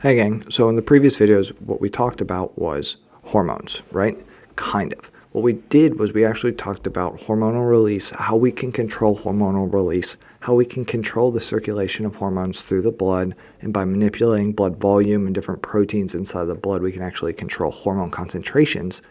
Hey gang, so in the previous videos, what we talked about was hormones, right? Kind of. What we did was we actually talked about hormonal release, how we can control hormonal release, how we can control the circulation of hormones through the blood, and by manipulating blood volume and different proteins inside the blood, we can actually control hormone concentrations.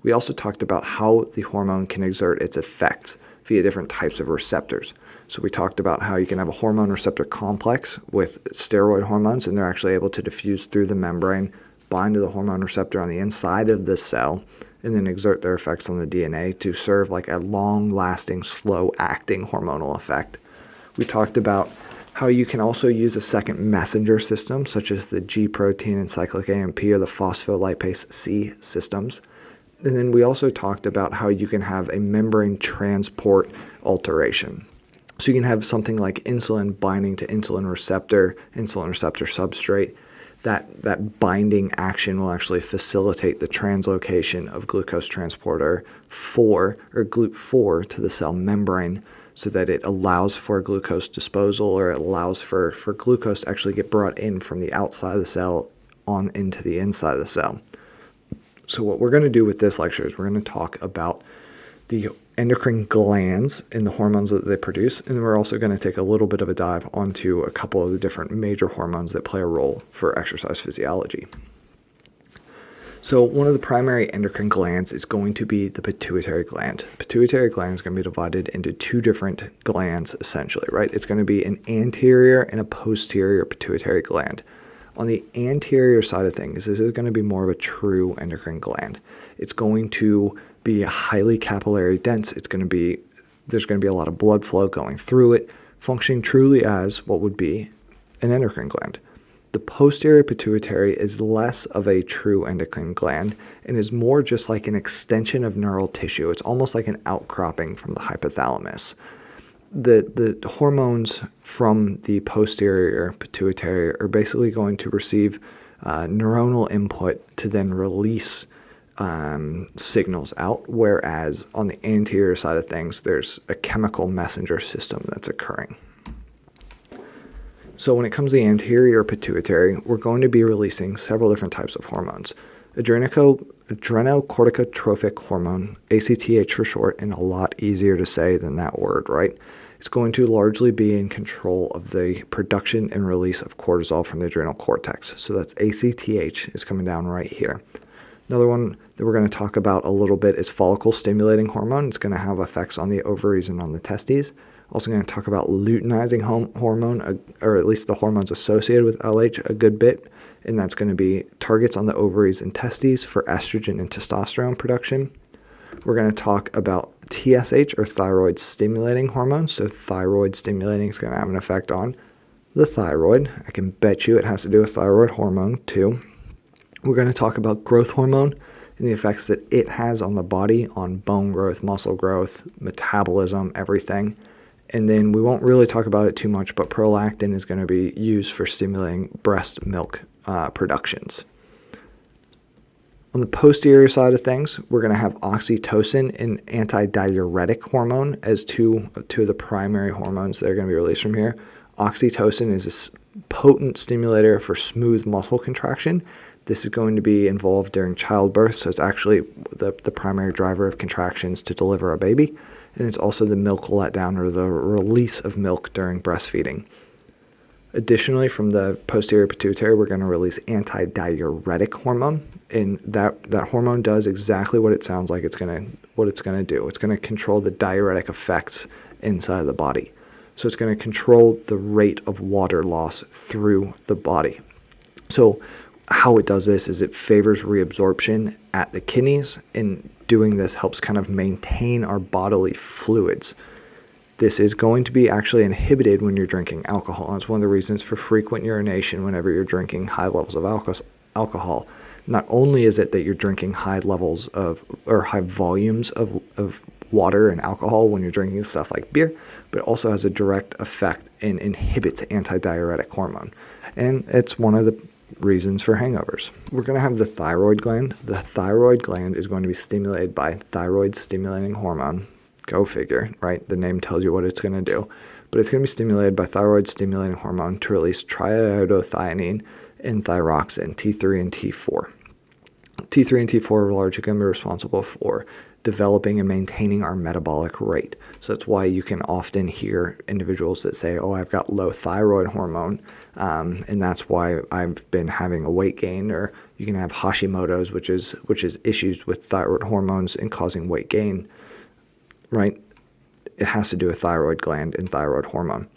We also talked about how the hormone can exert its effects via different types of receptors. So we talked about how you can have a hormone receptor complex with steroid hormones, and they're actually able to diffuse through the membrane, bind to the hormone receptor on the inside of the cell, and then exert their effects on the DNA to serve like a long-lasting, slow-acting hormonal effect. We talked about how you can also use a second messenger system, such as the G protein and cyclic AMP or the phospholipase C systems. And then we also talked about how you can have a membrane transport alteration. So you can have something like insulin binding to insulin receptor substrate. That binding action will actually facilitate the translocation of glucose transporter 4 or GLUT4 to the cell membrane so that it allows for glucose disposal, or it allows for glucose to actually get brought in from the outside of the cell on into the inside of the cell. So what we're going to do with this lecture is we're going to talk about the endocrine glands and the hormones that they produce, and we're also going to take a little bit of a dive onto a couple of the different major hormones that play a role for exercise physiology. So one of the primary endocrine glands is going to be the pituitary gland. The pituitary gland is going to be divided into two different glands, essentially, right? It's going to be an anterior and a posterior pituitary gland. On the anterior side of things, this is going to be more of a true endocrine gland. It's going to be highly capillary dense. There's going to be a lot of blood flow going through it, functioning truly as what would be an endocrine gland. The posterior pituitary is less of a true endocrine gland and is more just like an extension of neural tissue. It's almost like an outcropping from the hypothalamus. The hormones from the posterior pituitary are basically going to receive neuronal input to then release signals out, whereas on the anterior side of things, there's a chemical messenger system that's occurring. So when it comes to the anterior pituitary, we're going to be releasing several different types of hormones. Adrenocorticotropic hormone, ACTH for short, and a lot easier to say than that word, right? It's going to largely be in control of the production and release of cortisol from the adrenal cortex. So that's ACTH is coming down right here. Another one that we're going to talk about a little bit is follicle stimulating hormone. It's going to have effects on the ovaries and on the testes. Also going to talk about luteinizing hormone, or at least the hormones associated with LH a good bit. And that's going to be targets on the ovaries and testes for estrogen and testosterone production. We're going to talk about TSH, or thyroid stimulating hormone. So thyroid stimulating is going to have an effect on the thyroid. I can bet you it has to do with thyroid hormone too. We're going to talk about growth hormone and the effects that it has on the body, on bone growth, muscle growth, metabolism, everything. And then we won't really talk about it too much, but prolactin is going to be used for stimulating breast milk productions. On the posterior side of things, we're going to have oxytocin and antidiuretic hormone as two of the primary hormones that are going to be released from here. Oxytocin is a potent stimulator for smooth muscle contraction. This is going to be involved during childbirth, so it's actually the primary driver of contractions to deliver a baby. And it's also the milk letdown, or the release of milk during breastfeeding. Additionally, from the posterior pituitary, we're going to release antidiuretic hormone, and that hormone does exactly what it sounds like it's going to do. It's going to control the diuretic effects inside of the body. So it's going to control the rate of water loss through the body. So how it does this is it favors reabsorption at the kidneys, and doing this helps kind of maintain our bodily fluids. This is going to be actually inhibited when you're drinking alcohol. That's one of the reasons for frequent urination whenever you're drinking high levels of alcohol. Not only is it that you're drinking high levels of, or high volumes of water and alcohol when you're drinking stuff like beer, but it also has a direct effect and inhibits antidiuretic hormone. And it's one of the reasons for hangovers. We're going to have the thyroid gland. The thyroid gland is going to be stimulated by thyroid stimulating hormone. Go figure, right? The name tells you what it's going to do. But it's going to be stimulated by thyroid stimulating hormone to release triiodothiamine and thyroxine, T3 and T4. T3 and T4 are largely going to be responsible for developing and maintaining our metabolic rate. So that's why you can often hear individuals that say, oh, I've got low thyroid hormone, and that's why I've been having a weight gain. Or you can have Hashimoto's, which is issues with thyroid hormones and causing weight gain, right? It has to do with thyroid gland and thyroid hormone.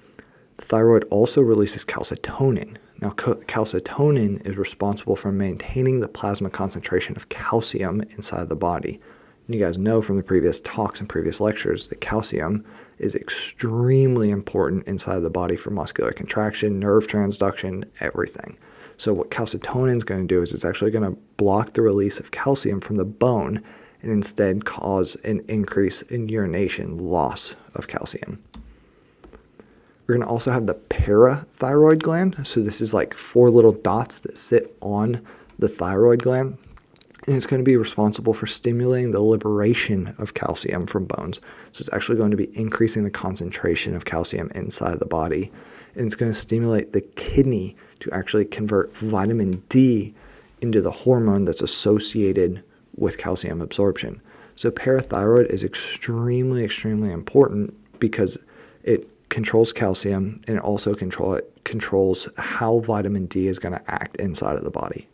The thyroid also releases calcitonin. Now, calcitonin is responsible for maintaining the plasma concentration of calcium inside the body. And you guys know from the previous talks and previous lectures that calcium is extremely important inside the body for muscular contraction, nerve transduction, everything. So what calcitonin is going to do is it's actually going to block the release of calcium from the bone and instead cause an increase in urination, loss of calcium. We're going to also have the parathyroid gland. So this is like 4 little dots that sit on the thyroid gland. And it's going to be responsible for stimulating the liberation of calcium from bones. So it's actually going to be increasing the concentration of calcium inside the body. And it's going to stimulate the kidney to actually convert vitamin D into the hormone that's associated with calcium absorption. So parathyroid is extremely, extremely important because it controls calcium, and it also controls how vitamin D is going to act inside of the body.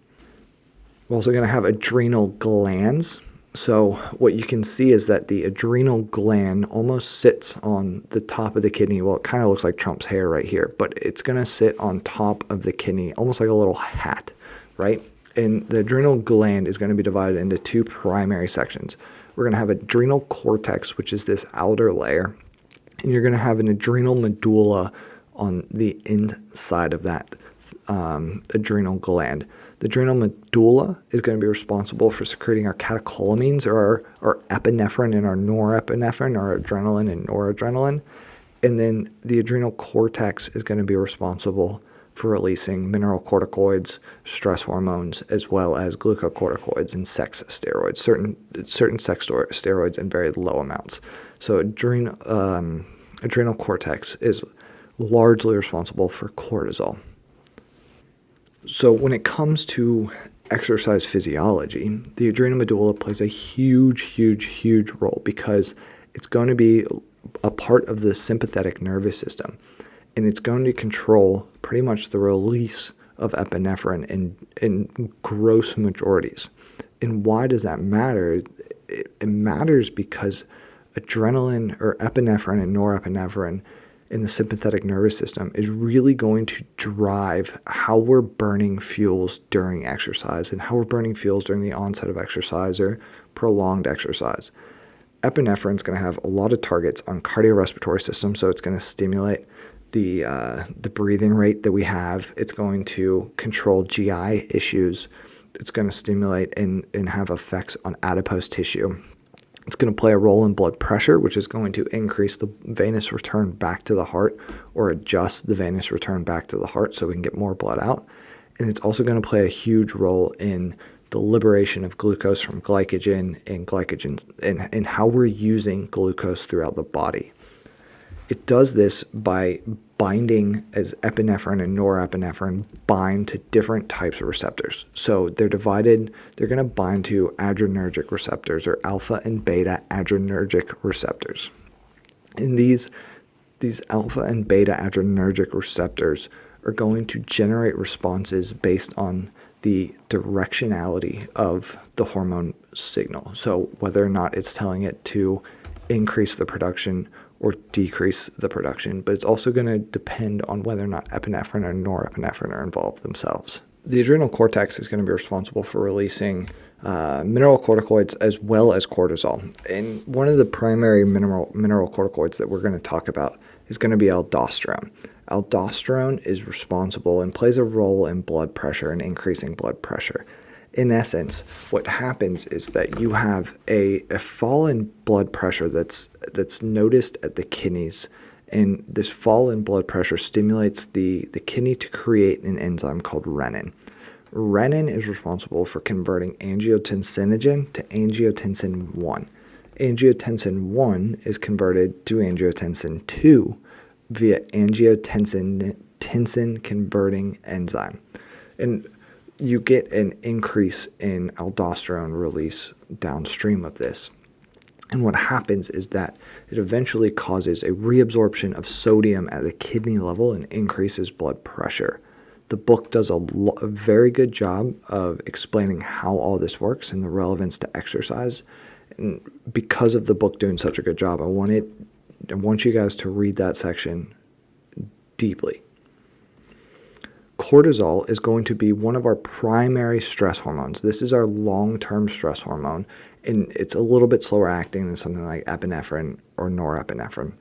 We're also going to have adrenal glands. So what you can see is that the adrenal gland almost sits on the top of the kidney. Well, it kind of looks like Trump's hair right here, but it's going to sit on top of the kidney, almost like a little hat, right? And the adrenal gland is going to be divided into 2 primary sections. We're going to have adrenal cortex, which is this outer layer, and you're going to have an adrenal medulla on the inside of that adrenal gland. The adrenal medulla is going to be responsible for secreting our catecholamines, or our epinephrine and our norepinephrine, our adrenaline and noradrenaline. And then the adrenal cortex is going to be responsible for releasing mineralocorticoids, stress hormones, as well as glucocorticoids and sex steroids, certain sex steroids in very low amounts. So adrenal cortex is largely responsible for cortisol. So when it comes to exercise physiology, the adrenal medulla plays a huge, huge, huge role because it's going to be a part of the sympathetic nervous system, and it's going to control pretty much the release of epinephrine in gross majorities. And why does that matter? It matters because adrenaline, or epinephrine and norepinephrine, in the sympathetic nervous system is really going to drive how we're burning fuels during exercise and how we're burning fuels during the onset of exercise or prolonged exercise. Epinephrine is going to have a lot of targets on cardiorespiratory system, so it's going to stimulate the breathing rate that we have. It's going to control GI issues. It's going to stimulate and have effects on adipose tissue. It's going to play a role in blood pressure, which is going to increase the venous return back to the heart or adjust the venous return back to the heart so we can get more blood out. And it's also going to play a huge role in the liberation of glucose from glycogen and how we're using glucose throughout the body. It does this by binding, as epinephrine and norepinephrine bind to different types of receptors. So they're going to bind to adrenergic receptors, or alpha and beta adrenergic receptors. And these alpha and beta adrenergic receptors are going to generate responses based on the directionality of the hormone signal. So whether or not it's telling it to increase the production or decrease the production, but it's also going to depend on whether or not epinephrine or norepinephrine are involved themselves. The adrenal cortex is going to be responsible for releasing mineralocorticoids as well as cortisol. And one of the primary mineralocorticoids that we're going to talk about is going to be aldosterone. Aldosterone is responsible and plays a role in blood pressure and increasing blood pressure. In essence, what happens is that you have a fall in blood pressure that's noticed at the kidneys, and this fall in blood pressure stimulates the kidney to create an enzyme called renin. Renin is responsible for converting angiotensinogen to angiotensin 1. Angiotensin 1 is converted to angiotensin 2 via angiotensin converting enzyme. And you get an increase in aldosterone release downstream of this. And what happens is that it eventually causes a reabsorption of sodium at the kidney level and increases blood pressure. The book does a very good job of explaining how all this works and the relevance to exercise. And because of the book doing such a good job, I want you guys to read that section deeply. Cortisol is going to be one of our primary stress hormones. This is our long-term stress hormone, and it's a little bit slower acting than something like epinephrine or norepinephrine.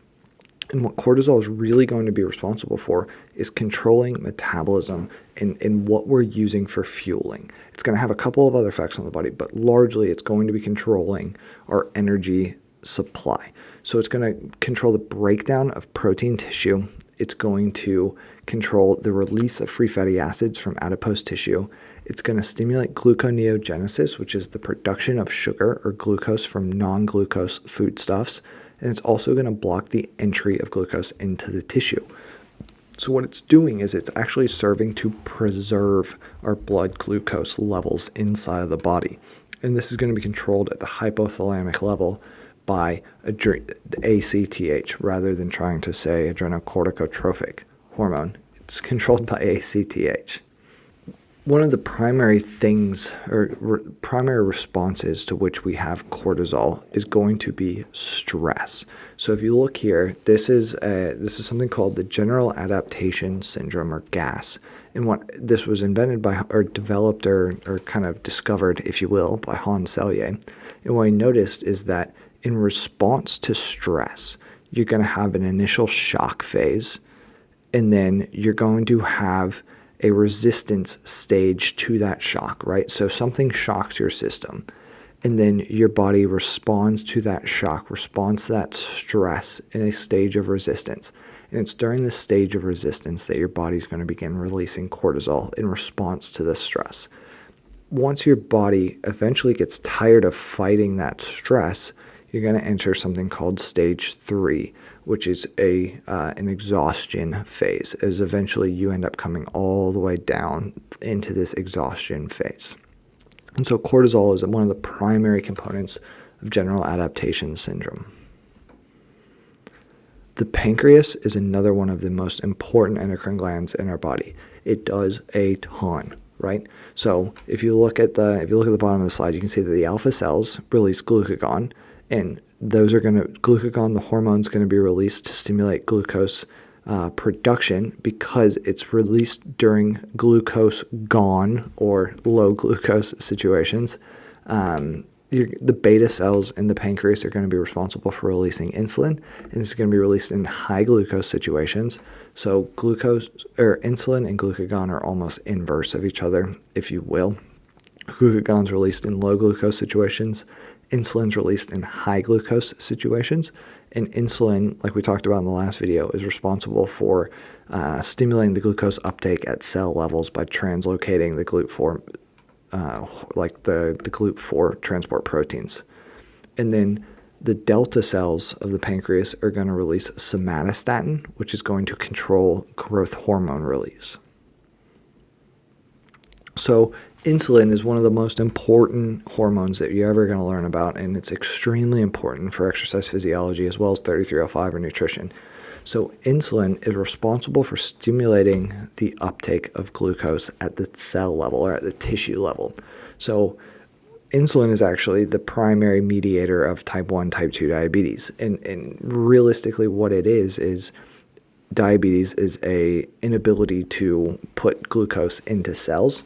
And what cortisol is really going to be responsible for is controlling metabolism and what we're using for fueling. It's going to have a couple of other effects on the body, but largely it's going to be controlling our energy supply. So it's going to control the breakdown of protein tissue. It's going to control the release of free fatty acids from adipose tissue. It's going to stimulate gluconeogenesis, which is the production of sugar or glucose from non-glucose foodstuffs. And it's also going to block the entry of glucose into the tissue. So what it's doing is it's actually serving to preserve our blood glucose levels inside of the body. And this is going to be controlled at the hypothalamic level by ACTH rather than trying to say adrenocorticotropic hormone. It's controlled by ACTH. One of the primary things or primary responses to which we have cortisol is going to be stress. So if you look here, this is something called the General Adaptation Syndrome, or GAS. And what this was invented by, or developed, or kind of discovered, if you will, by Hans Selye. And what I noticed is that in response to stress, you're going to have an initial shock phase, and then you're going to have a resistance stage to that shock, right? So something shocks your system, and then your body responds to that shock, responds to that stress in a stage of resistance. And it's during this stage of resistance that your body's going to begin releasing cortisol in response to the stress. Once your body eventually gets tired of fighting that stress, you're going to enter something called stage 3, which is an exhaustion phase, as eventually you end up coming all the way down into this exhaustion phase. And so cortisol is one of the primary components of general adaptation syndrome. The pancreas is another one of the most important endocrine glands in our body. It does a ton, right? So if you look at the bottom of the slide, you can see that the alpha cells release glucagon, and glucagon, the hormone, is going to be released to stimulate glucose production because it's released during glucose gone or low glucose situations. The beta cells in the pancreas are going to be responsible for releasing insulin, and it's going to be released in high glucose situations. So insulin and glucagon are almost inverse of each other, if you will. Glucagon's released in low glucose situations. Insulin's released in high glucose situations. And insulin, like we talked about in the last video, is responsible for stimulating the glucose uptake at cell levels by translocating the GLUT4, the GLUT4 transport proteins. And then the delta cells of the pancreas are going to release somatostatin, which is going to control growth hormone release. So insulin is one of the most important hormones that you're ever going to learn about, and it's extremely important for exercise physiology as well as 3305 or nutrition. So insulin is responsible for stimulating the uptake of glucose at the cell level or at the tissue level. So insulin is actually the primary mediator of type 1, type 2 diabetes. And realistically what it is diabetes is a inability to put glucose into cells.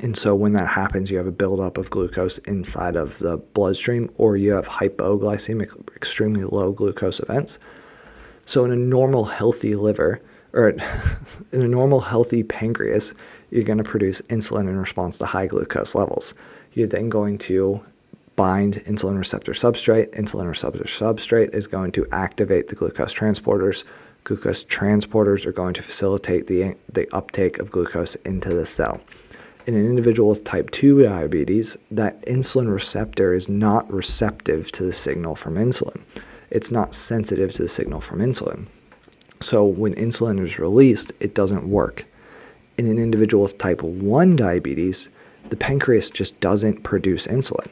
And so when that happens, you have a buildup of glucose inside of the bloodstream, or you have hypoglycemic, extremely low glucose events. So in a normal healthy liver, or in a normal healthy pancreas, you're going to produce insulin in response to high glucose levels. You're then going to bind insulin receptor substrate. Insulin receptor substrate is going to activate the glucose transporters. Glucose transporters are going to facilitate the uptake of glucose into the cell. In an individual with type 2 diabetes, that insulin receptor is not receptive to the signal from insulin. It's not sensitive to the signal from insulin. So when insulin is released, it doesn't work. In an individual with type 1 diabetes, the pancreas just doesn't produce insulin,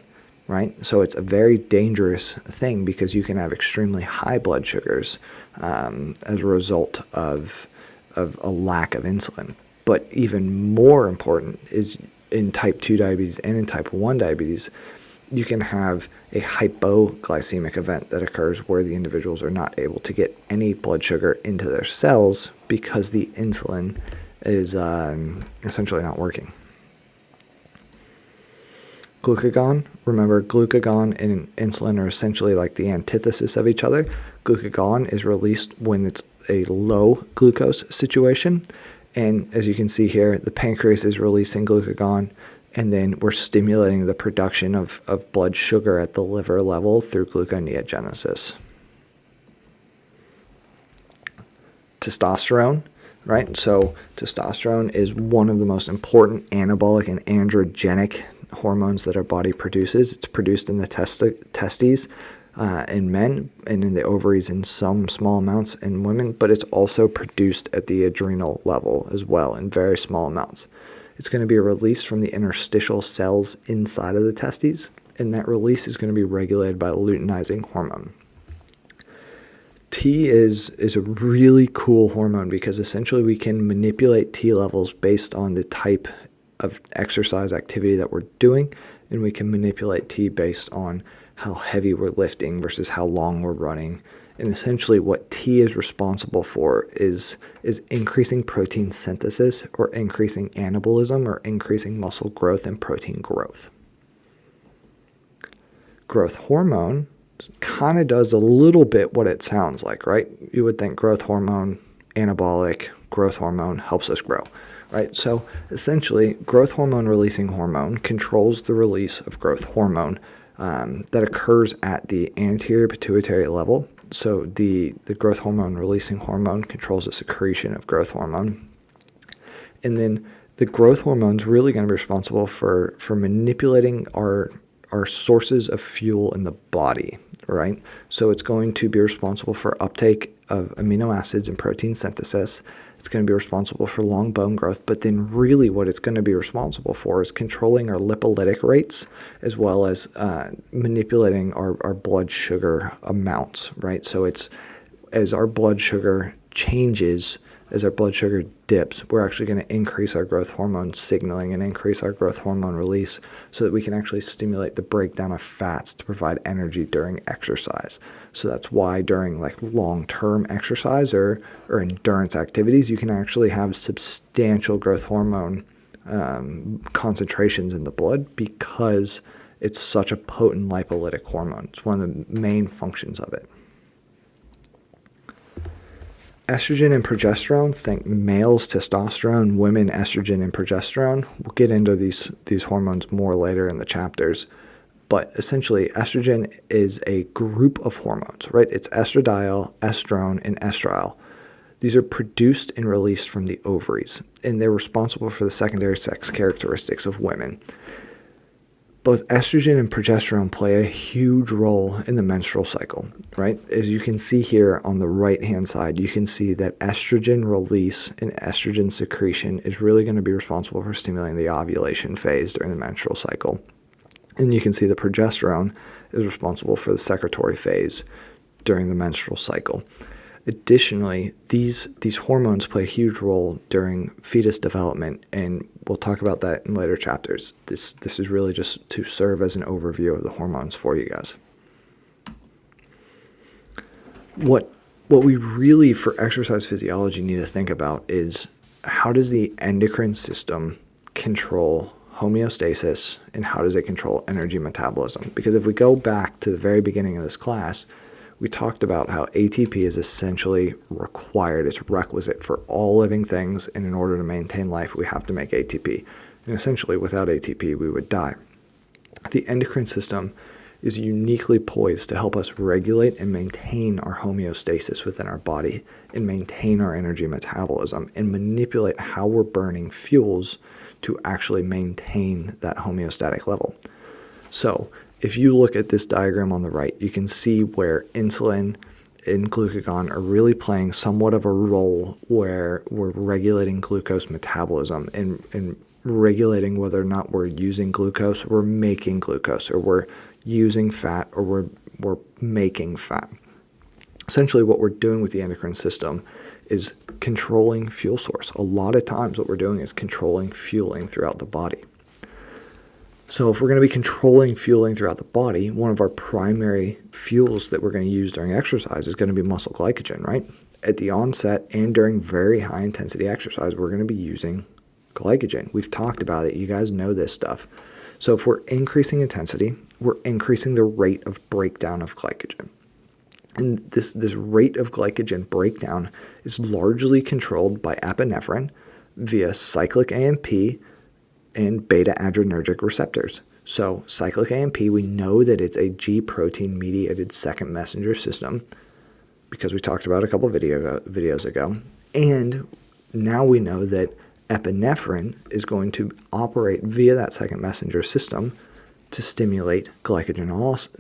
right? So it's a very dangerous thing because you can have extremely high blood sugars as a result of a lack of insulin. But even more important is in type 2 diabetes and in type 1 diabetes, you can have a hypoglycemic event that occurs where the individuals are not able to get any blood sugar into their cells because the insulin is essentially not working. Glucagon, remember glucagon and insulin are essentially like the antithesis of each other. Glucagon is released when it's a low glucose situation. And as you can see here, the pancreas is releasing glucagon, and then we're stimulating the production of blood sugar at the liver level through gluconeogenesis. Testosterone, right? So testosterone is one of the most important anabolic and androgenic hormones that our body produces. It's produced in the testes in men and in the ovaries in some small amounts in women, but it's also produced at the adrenal level as well in very small amounts. It's going to be released from the interstitial cells inside of the testes, and that release is going to be regulated by luteinizing hormone. T is a really cool hormone because essentially we can manipulate T levels based on the type of exercise activity that we're doing, and we can manipulate T based on how heavy we're lifting versus how long we're running. And essentially what T is responsible for is increasing protein synthesis or increasing anabolism or increasing muscle growth and protein growth. Growth hormone kind of does a little bit what it sounds like, right? You would think growth hormone, anabolic, growth hormone helps us grow, right? So essentially, growth hormone releasing hormone controls the release of growth hormone that occurs at the anterior pituitary level. So the growth hormone releasing hormone controls the secretion of growth hormone. And then the growth hormone is really going to be responsible for manipulating our sources of fuel in the body, right? So it's going to be responsible for uptake of amino acids and protein synthesis. It's going to be responsible for long bone growth, but then really what it's going to be responsible for is controlling our lipolytic rates as well as manipulating our blood sugar amounts, right? So it's as our blood sugar changes, as our blood sugar dips, we're actually going to increase our growth hormone signaling and increase our growth hormone release so that we can actually stimulate the breakdown of fats to provide energy during exercise. So that's why during like long-term exercise or endurance activities, you can actually have substantial growth hormone concentrations in the blood because it's such a potent lipolytic hormone. It's one of the main functions of it. Estrogen and progesterone, think males testosterone, women estrogen and progesterone. We'll get into these hormones more later in the chapters. But essentially, estrogen is a group of hormones, right? It's estradiol, estrone, and estriol. These are produced and released from the ovaries, and they're responsible for the secondary sex characteristics of women. Both estrogen and progesterone play a huge role in the menstrual cycle, right? As you can see here on the right-hand side, you can see that estrogen release and estrogen secretion is really going to be responsible for stimulating the ovulation phase during the menstrual cycle. And you can see the progesterone is responsible for the secretory phase during the menstrual cycle. Additionally, these hormones play a huge role during fetus development, and we'll talk about that in later chapters. This is really just to serve as an overview of the hormones for you guys. What we really, for exercise physiology, need to think about is how does the endocrine system control homeostasis and how does it control energy metabolism? Because if we go back to the very beginning of this class, we talked about how ATP is essentially required. It's requisite for all living things, and in order to maintain life, we have to make ATP. And essentially, without ATP, we would die. The endocrine system is uniquely poised to help us regulate and maintain our homeostasis within our body and maintain our energy metabolism and manipulate how we're burning fuels to actually maintain that homeostatic level. So if you look at this diagram on the right, you can see where insulin and glucagon are really playing somewhat of a role where we're regulating glucose metabolism and regulating whether or not we're using glucose, or we're making glucose, or we're using fat, or we're making fat. Essentially, what we're doing with the endocrine system is controlling fuel source. A lot of times what we're doing is controlling fueling throughout the body. So if we're going to be controlling fueling throughout the body, one of our primary fuels that we're going to use during exercise is going to be muscle glycogen, right? At the onset and during very high intensity exercise, we're going to be using glycogen. We've talked about it. You guys know this stuff. So if we're increasing intensity, we're increasing the rate of breakdown of glycogen. And this rate of glycogen breakdown is largely controlled by epinephrine via cyclic AMP and beta-adrenergic receptors. So cyclic AMP, we know that it's a G protein mediated second messenger system because we talked about it a couple videos ago. And now we know that epinephrine is going to operate via that second messenger system to stimulate glycogenolysis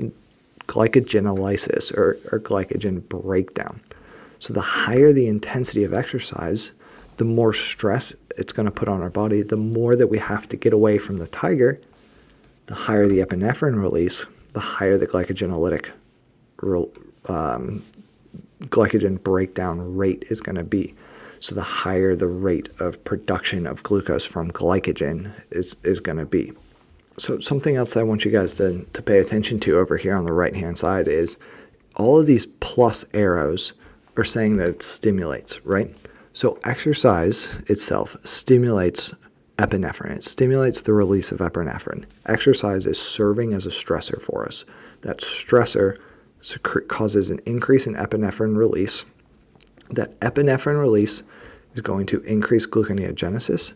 or glycogen breakdown. So the higher the intensity of exercise, the more stress it's going to put on our body, the more that we have to get away from the tiger, the higher the epinephrine release, the higher the glycogen breakdown rate is going to be. So the higher the rate of production of glucose from glycogen is going to be. So something else that I want you guys to pay attention to over here on the right-hand side is all of these plus arrows are saying that it stimulates, right? So exercise itself stimulates epinephrine. It stimulates the release of epinephrine. Exercise is serving as a stressor for us. That stressor causes an increase in epinephrine release. That epinephrine release is going to increase gluconeogenesis.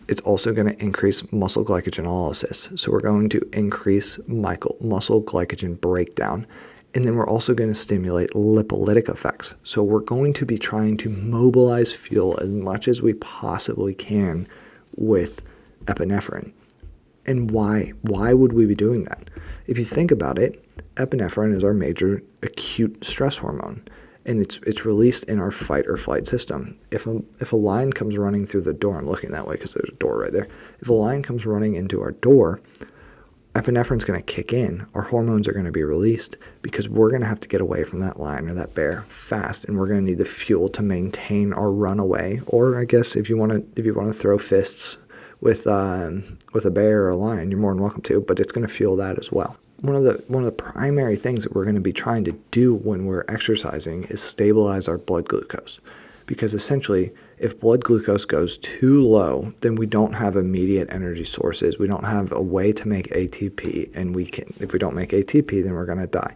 It's also going to increase muscle glycogenolysis. So we're going to increase muscle glycogen breakdown. And then we're also going to stimulate lipolytic effects. So we're going to be trying to mobilize fuel as much as we possibly can with epinephrine. And why? Why would we be doing that? If you think about it, epinephrine is our major acute stress hormone. And it's released in our fight or flight system. If a lion comes running through the door, I'm looking that way because there's a door right there. If a lion comes running into our door, epinephrine's going to kick in. Our hormones are going to be released because we're going to have to get away from that lion or that bear fast, and we're going to need the fuel to maintain our runaway. Or I guess if you want to throw fists with a bear or a lion, you're more than welcome to. But it's going to fuel that as well. One of the primary things that we're going to be trying to do when we're exercising is stabilize our blood glucose, because essentially if blood glucose goes too low, then we don't have immediate energy sources. We don't have a way to make ATP, and if we don't make ATP, then we're going to die.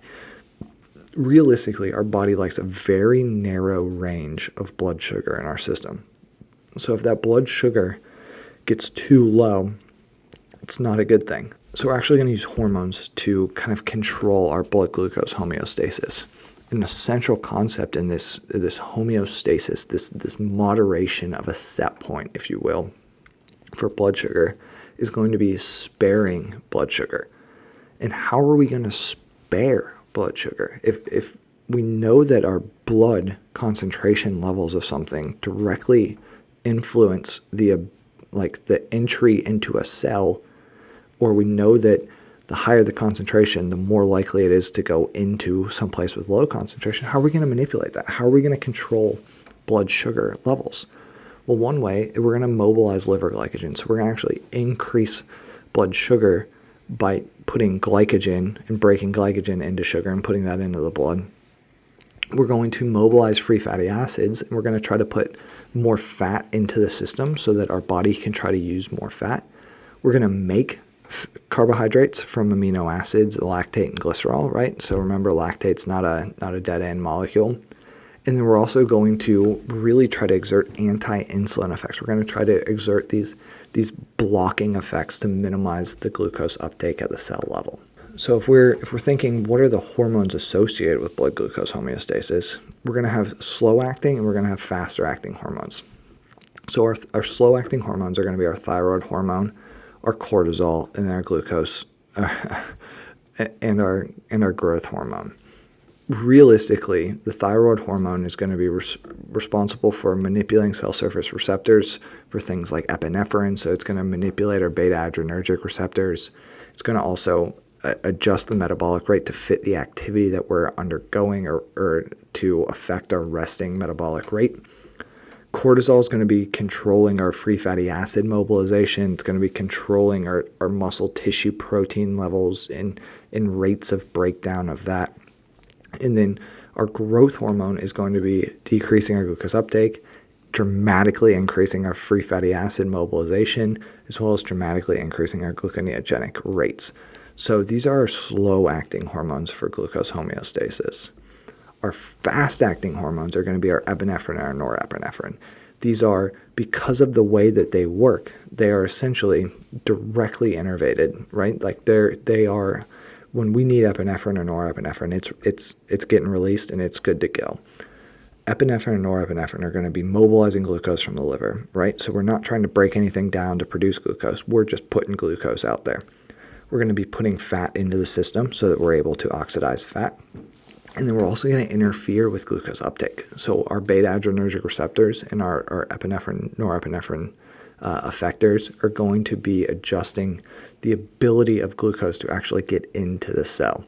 Realistically, our body likes a very narrow range of blood sugar in our system. So if that blood sugar gets too low, it's not a good thing. So we're actually going to use hormones to kind of control our blood glucose homeostasis. An essential concept in this homeostasis, this moderation of a set point, if you will, for blood sugar is going to be sparing blood sugar. And how are we going to spare blood sugar? If we know that our blood concentration levels of something directly influence the entry into a cell, or we know that the higher the concentration, the more likely it is to go into someplace with low concentration, how are we going to manipulate that? How are we going to control blood sugar levels? Well, one way, we're going to mobilize liver glycogen. So we're going to actually increase blood sugar by putting glycogen and breaking glycogen into sugar and putting that into the blood. We're going to mobilize free fatty acids, and we're going to try to put more fat into the system so that our body can try to use more fat. We're going to make carbohydrates from amino acids, lactate and glycerol, right? So remember, lactate's not a dead end molecule. And then we're also going to really try to exert anti-insulin effects. We're going to try to exert these blocking effects to minimize the glucose uptake at the cell level. So if we're thinking, what are the hormones associated with blood glucose homeostasis? We're going to have slow acting and we're going to have faster acting hormones. So our slow acting hormones are going to be our thyroid hormone, our cortisol, and our glucose and our growth hormone. realistically, the thyroid hormone is going to be responsible for manipulating cell surface receptors for things like epinephrine. So it's going to manipulate our beta adrenergic receptors. It's going to also adjust the metabolic rate to fit the activity that we're undergoing or to affect our resting metabolic rate. Cortisol is going to be controlling our free fatty acid mobilization. It's going to be controlling our muscle tissue protein levels and rates of breakdown of that. And then our growth hormone is going to be decreasing our glucose uptake, dramatically increasing our free fatty acid mobilization, as well as dramatically increasing our gluconeogenic rates. So these are our slow-acting hormones for glucose homeostasis. Our fast-acting hormones are going to be our epinephrine and our norepinephrine. These are, because of the way that they work, they are essentially directly innervated, right? Like they are, when we need epinephrine or norepinephrine, it's getting released and it's good to go. Epinephrine and norepinephrine are going to be mobilizing glucose from the liver, right? So we're not trying to break anything down to produce glucose. We're just putting glucose out there. We're going to be putting fat into the system so that we're able to oxidize fat. And then we're also going to interfere with glucose uptake. So our beta adrenergic receptors and our epinephrine, norepinephrine effectors are going to be adjusting the ability of glucose to actually get into the cell.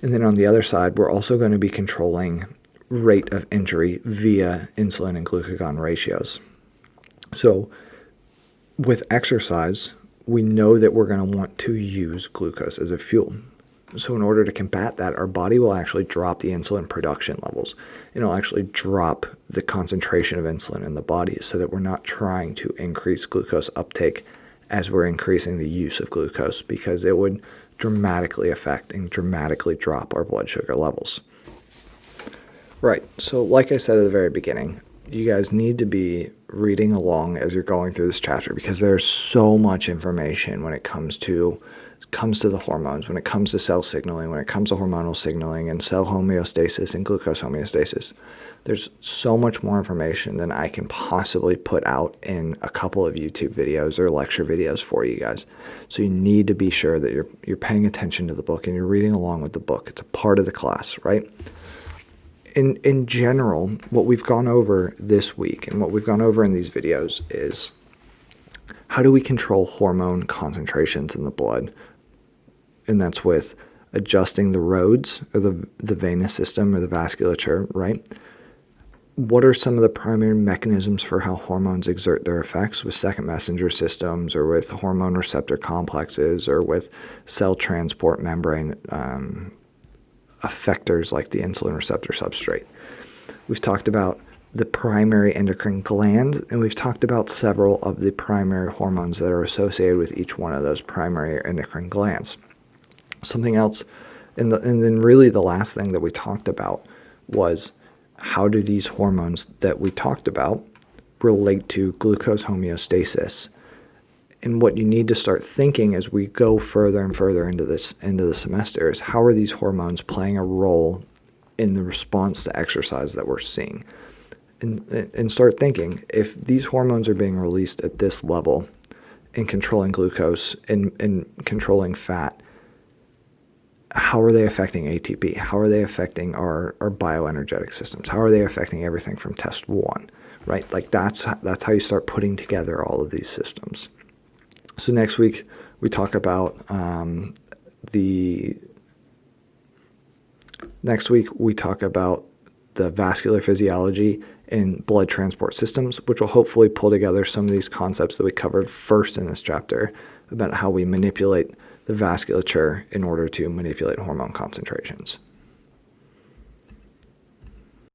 And then on the other side, we're also going to be controlling rate of injury via insulin and glucagon ratios. So with exercise, we know that we're going to want to use glucose as a fuel. So in order to combat that, our body will actually drop the insulin production levels. It'll actually drop the concentration of insulin in the body so that we're not trying to increase glucose uptake as we're increasing the use of glucose, because it would dramatically affect and dramatically drop our blood sugar levels. Right, so like I said at the very beginning, you guys need to be reading along as you're going through this chapter, because there's so much information when it comes to the hormones, when it comes to cell signaling, when it comes to hormonal signaling and cell homeostasis and glucose homeostasis. There's so much more information than I can possibly put out in a couple of YouTube videos or lecture videos for you guys. So you need to be sure that you're paying attention to the book and you're reading along with the book. It's a part of the class, right? In general, what we've gone over this week and what we've gone over in these videos is how do we control hormone concentrations in the blood? And that's with adjusting the roads or the venous system or the vasculature, right? What are some of the primary mechanisms for how hormones exert their effects with second messenger systems or with hormone receptor complexes or with cell transport membrane effectors like the insulin receptor substrate? We've talked about the primary endocrine glands, and we've talked about several of the primary hormones that are associated with each one of those primary endocrine glands. Something else, and then really the last thing that we talked about was how do these hormones that we talked about relate to glucose homeostasis? And what you need to start thinking as we go further and further into the semester is how are these hormones playing a role in the response to exercise that we're seeing? And start thinking, if these hormones are being released at this level in controlling glucose and controlling fat, how are they affecting ATP? How are they affecting our bioenergetic systems? How are they affecting everything from test 1, right? Like that's how you start putting together all of these systems. So next week we talk about the vascular physiology and blood transport systems, which will hopefully pull together some of these concepts that we covered first in this chapter about how we manipulate the vasculature in order to manipulate hormone concentrations.